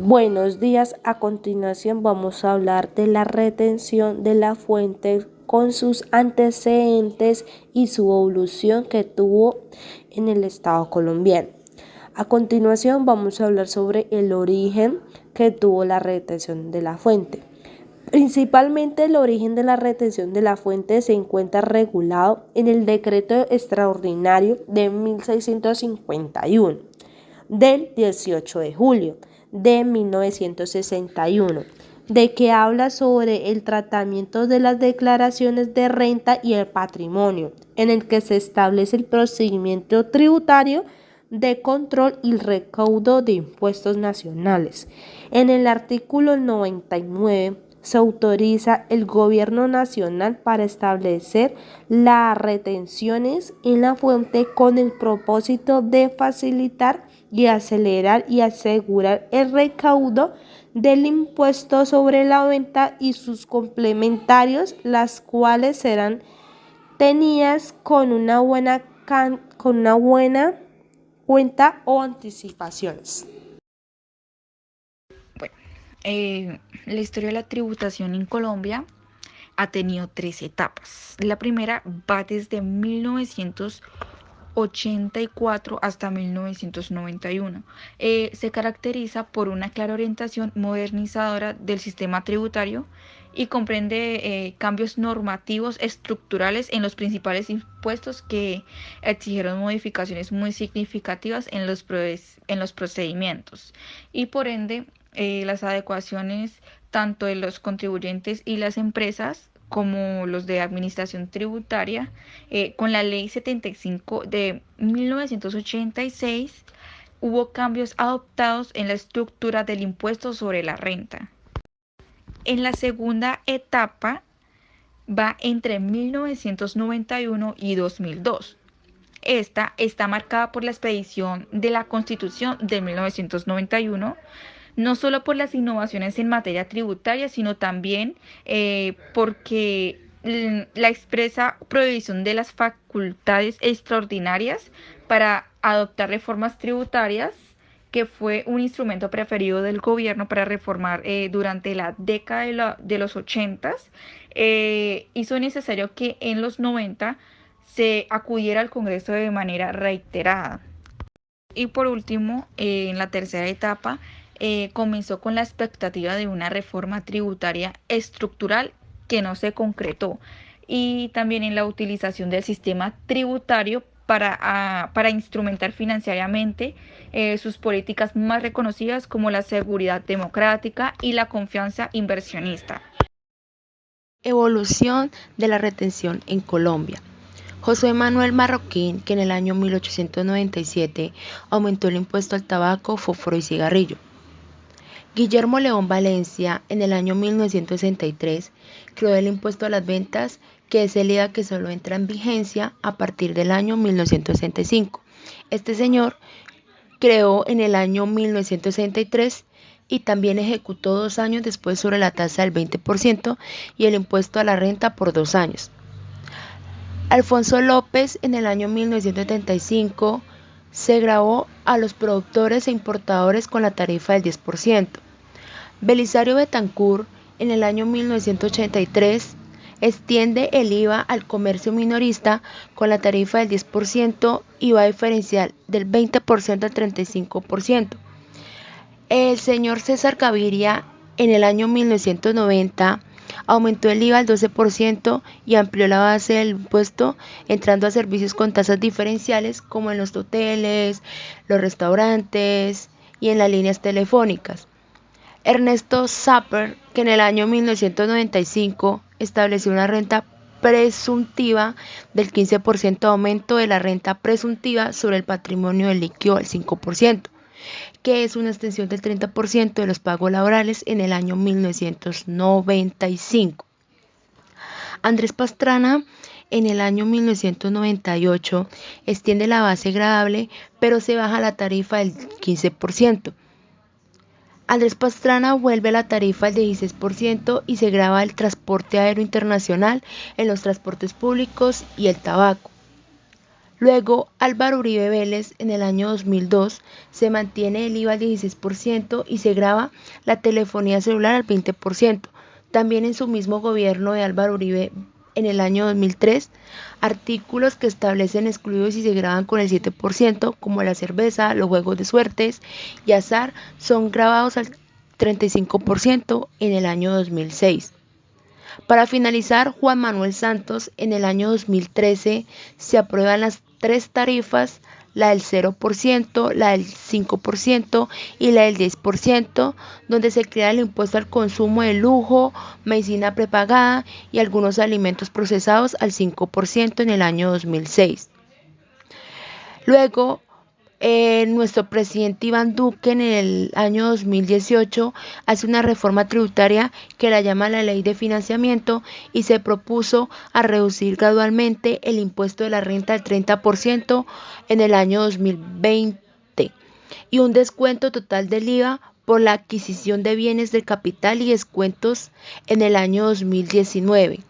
Buenos días, a continuación vamos a hablar de la retención de la fuente con sus antecedentes y su evolución que tuvo en el Estado colombiano. A continuación vamos a hablar sobre el origen que tuvo la retención de la fuente. Principalmente el origen de la retención de la fuente se encuentra regulado en el decreto extraordinario de 1651 del 18 de julio de 1961, de que habla sobre el tratamiento de las declaraciones de renta y el patrimonio, en el que se establece el procedimiento tributario de control y recaudo de impuestos nacionales. En el artículo 99 se autoriza el gobierno nacional para establecer las retenciones en la fuente con el propósito de facilitar y acelerar y asegurar el recaudo del impuesto sobre la venta y sus complementarios, las cuales serán tenidas con una buena cuenta o anticipaciones. Bueno, la historia de la tributación en Colombia ha tenido 3 etapas. La primera va desde 1984 hasta 1991. Se caracteriza por una clara orientación modernizadora del sistema tributario y comprende cambios normativos estructurales en los principales impuestos que exigieron modificaciones muy significativas en los procedimientos y por ende las adecuaciones tanto de los contribuyentes y las empresas como los de administración tributaria, con la ley 75 de 1986 hubo cambios adoptados en la estructura del impuesto sobre la renta. En la segunda etapa va entre 1991 y 2002. Esta está marcada por la expedición de la Constitución de 1991, no solo por las innovaciones en materia tributaria, sino también porque la expresa prohibición de las facultades extraordinarias para adoptar reformas tributarias, que fue un instrumento preferido del gobierno para reformar durante la década de los 80, hizo necesario que en los 90 se acudiera al Congreso de manera reiterada. Y por último, en la tercera etapa, comenzó con la expectativa de una reforma tributaria estructural que no se concretó, y también en la utilización del sistema tributario para instrumentar financieramente sus políticas más reconocidas como la seguridad democrática y la confianza inversionista. Evolución de la retención en Colombia. José Manuel Marroquín, que en el año 1897 aumentó el impuesto al tabaco, fósforo y cigarrillo. Guillermo León Valencia, en el año 1963, creó el impuesto a las ventas, que es el IVA que solo entra en vigencia a partir del año 1965. Este señor creó en el año 1963 y también ejecutó 2 años después sobre la tasa del 20% y el impuesto a la renta por 2 años. Alfonso López, en el año 1975, se gravó a los productores e importadores con la tarifa del 10%. Belisario Betancourt, en el año 1983, extiende el IVA al comercio minorista con la tarifa del 10%, IVA diferencial del 20% al 35%. El señor César Gaviria, en el año 1990, aumentó el IVA al 12% y amplió la base del impuesto, entrando a servicios con tasas diferenciales como en los hoteles, los restaurantes y en las líneas telefónicas. Ernesto Sapper, que en el año 1995 estableció una renta presuntiva del 15% aumento de la renta presuntiva sobre el patrimonio del líquido al 5%, que es una extensión del 30% de los pagos laborales en el año 1995. Andrés Pastrana, en el año 1998, extiende la base gravable, pero se baja la tarifa del 15%. Andrés Pastrana vuelve a la tarifa del 16% y se grava el transporte aéreo internacional en los transportes públicos y el tabaco. Luego, Álvaro Uribe Vélez, en el año 2002, se mantiene el IVA al 16% y se grava la telefonía celular al 20%. También en su mismo gobierno de Álvaro Uribe, en el año 2003, artículos que establecen excluidos y se graban con el 7%, como la cerveza, los juegos de suertes y azar, son grabados al 35% en el año 2006. Para finalizar, Juan Manuel Santos, en el año 2013 se aprueban las 3 tarifas, la del 0%, la del 5% y la del 10%, donde se crea el impuesto al consumo de lujo, medicina prepagada y algunos alimentos procesados al 5% en el año 2006. Luego, nuestro presidente Iván Duque en el año 2018 hace una reforma tributaria que la llama la Ley de Financiamiento y se propuso a reducir gradualmente el impuesto de la renta al 30% en el año 2020 y un descuento total del IVA por la adquisición de bienes de capital y descuentos en el año 2019.